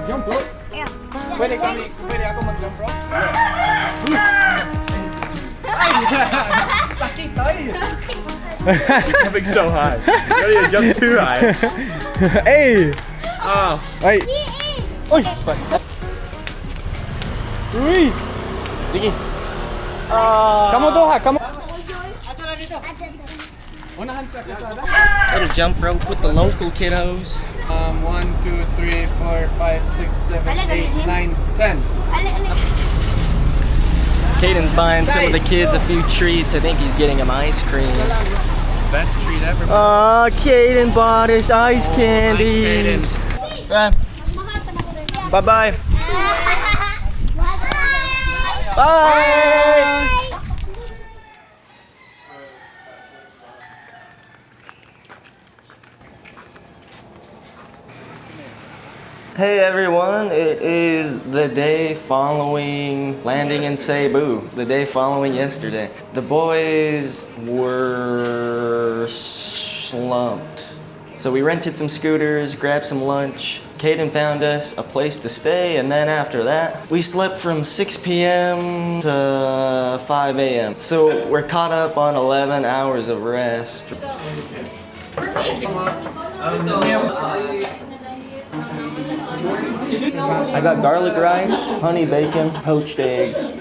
Jump bro. Yeah. Pwede ako mag-jump bro? Sakit tayo. Jumping so high. You jump too high. Hey! Oh. Ay! Uy! Uy! Sige. Kamu doha, kamu. Little jump rope with the local kiddos. 1, 2, 3, 4, 5, 6, 7, 8, 9, 10. Caden's buying some of the kids a few treats. I think he's getting them ice cream. Best treat ever. Oh, Caden bought us ice candies. Bye-bye. Bye. Hey everyone, it is the day following landing in Cebu, the day following yesterday. The boys were slumped. So we rented some scooters, grabbed some lunch. Caden found us a place to stay, and then after that, we slept from 6 p.m. to 5 a.m. So we're caught up on 11 hours of rest. I got garlic rice, honey bacon, poached eggs,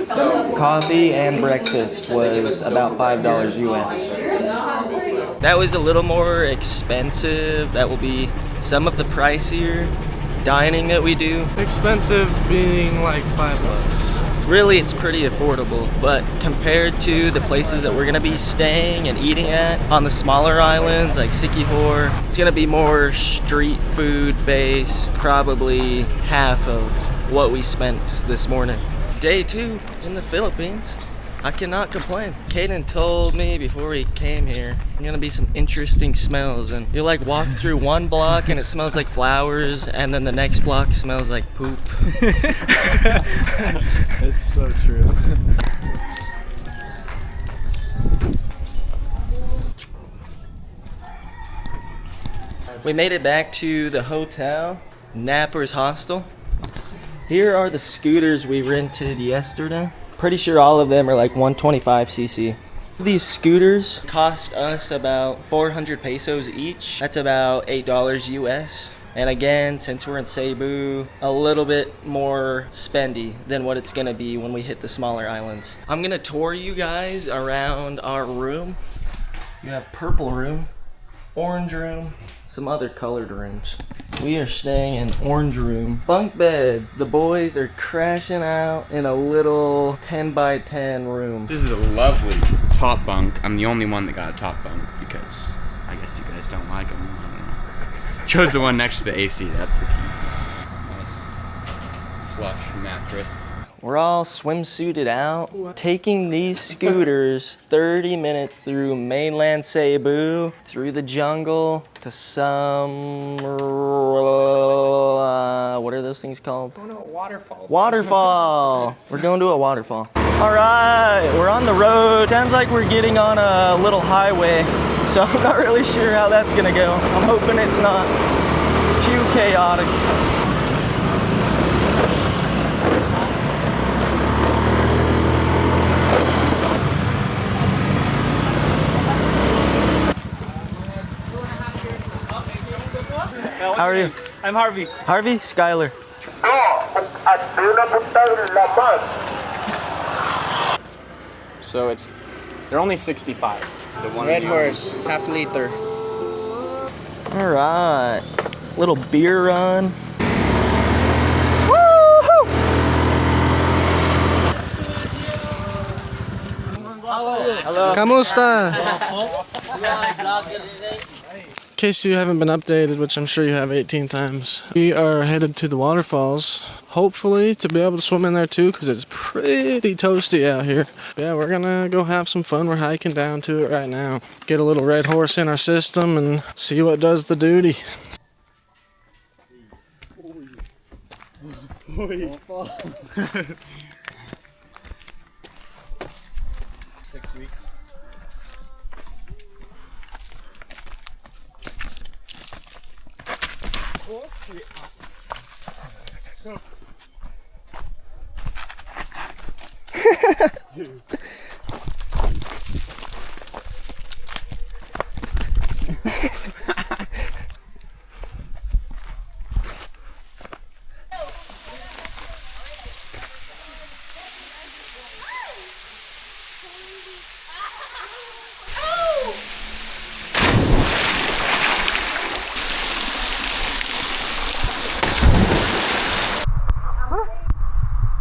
coffee, and breakfast was about $5 US. That was a little more expensive. That will be some of the pricier dining that we do. Expensive being like $5. Really, it's pretty affordable, but compared to the places that we're gonna be staying and eating at on the smaller islands like Siquijor, it's gonna be more street food based, probably half of what we spent this morning. Day 2 in the Philippines. I cannot complain. Caden told me before we came here, there's gonna be some interesting smells, and you like walk through one block and it smells like flowers, and then the next block smells like poop. It's so true. We made it back to the hotel, Napper's Hostel. Here are the scooters we rented yesterday. Pretty sure all of them are like 125cc. These scooters cost us about 400 pesos each. That's about $8 US. And again, since we're in Cebu, a little bit more spendy than what it's gonna be when we hit the smaller islands. I'm gonna tour you guys around our room. You have purple room, orange room, some other colored rooms. We are staying in orange room. Bunk beds. The boys are crashing out in a little 10 by 10 room. This is a lovely top bunk. I'm the only one that got a top bunk because I guess you guys don't like them. I don't know. Chose the one next to the AC. That's the key. Nice plush mattress. We're all swimsuited out, taking these scooters 30 minutes through mainland Cebu, through the jungle, to some, what are those things called? Going to a waterfall. Waterfall! We're going to a waterfall. All right, we're on the road. Sounds like we're getting on a little highway, so I'm not really sure how that's gonna go. I'm hoping it's not too chaotic. How are you? I'm Harvey. Harvey? Skylar. So they're only 65. The one Red we Horse, half liter. All right, little beer run. Woo-hoo! Hello. Kamusta? In case you haven't been updated, which I'm sure you have 18 times, we are headed to the waterfalls, hopefully to be able to swim in there too, because it's pretty toasty out here. Yeah, we're gonna go have some fun. We're hiking down to it right now. Get a little Red Horse in our system and see what does the duty. 6 weeks.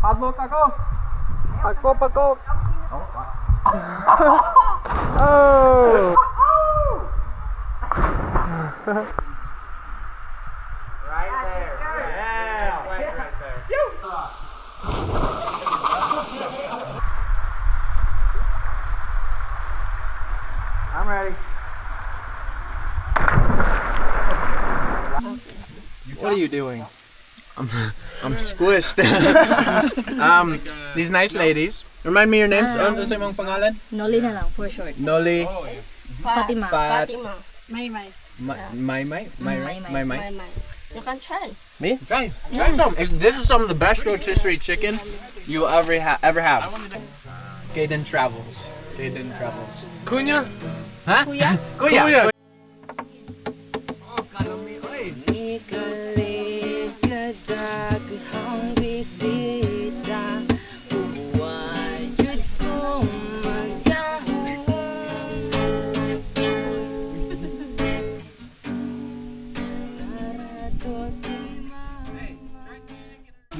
Pagok ako. Pagok. Oh. Right there. Yeah. Right there. I'm ready. What are you doing? I'm squished. These nice ladies. Remind me your names. Ano sa imong pangalan? Noli na lang, for short. Noli. Fatima. Fatima. May. My. You can try. Me? Try some. This is some of the best rotisserie chicken you ever have. Gaiden Travels. Kunya? Huh? Kuya? Kuya.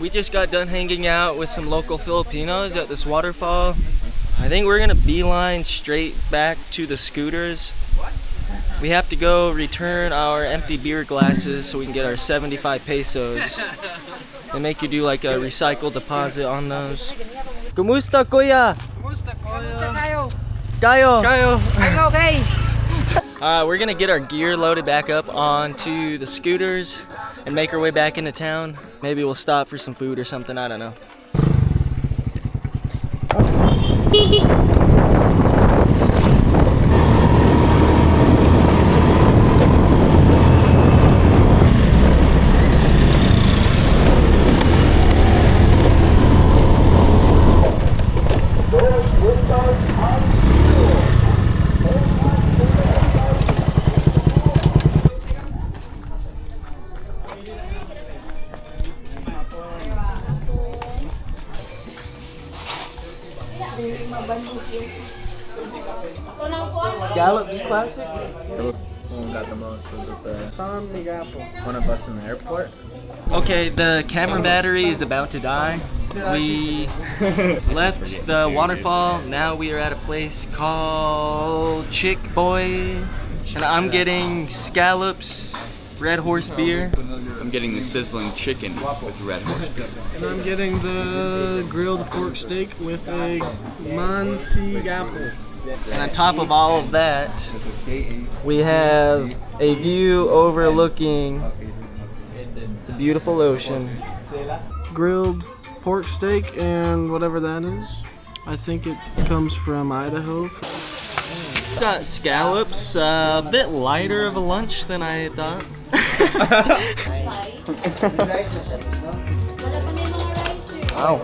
We just got done hanging out with some local Filipinos at this waterfall. I think we're gonna beeline straight back to the scooters. We have to go return our empty beer glasses so we can get our 75 pesos. They make you do like a recycle deposit on those. Kumusta kuya? Kayo. We're gonna get our gear loaded back up onto the scooters and make our way back into town. Maybe we'll stop for some food or something, I don't know. Scallops classic? Who got the most? Was it the San Miguel. one of us in the airport? Okay, the camera battery is about to die. We left the waterfall. Now we are at a place called Chick Boy. And I'm getting scallops, Red Horse beer. I'm getting the sizzling chicken with red horse beer. And I'm getting the grilled pork steak with a Mansi apple. And on top of all of that, we have a view overlooking the beautiful ocean. Grilled pork steak and whatever that is. I think it comes from Idaho. Got scallops, a bit lighter of a lunch than I thought. Wala pa na yung mga rice, sir. Wow.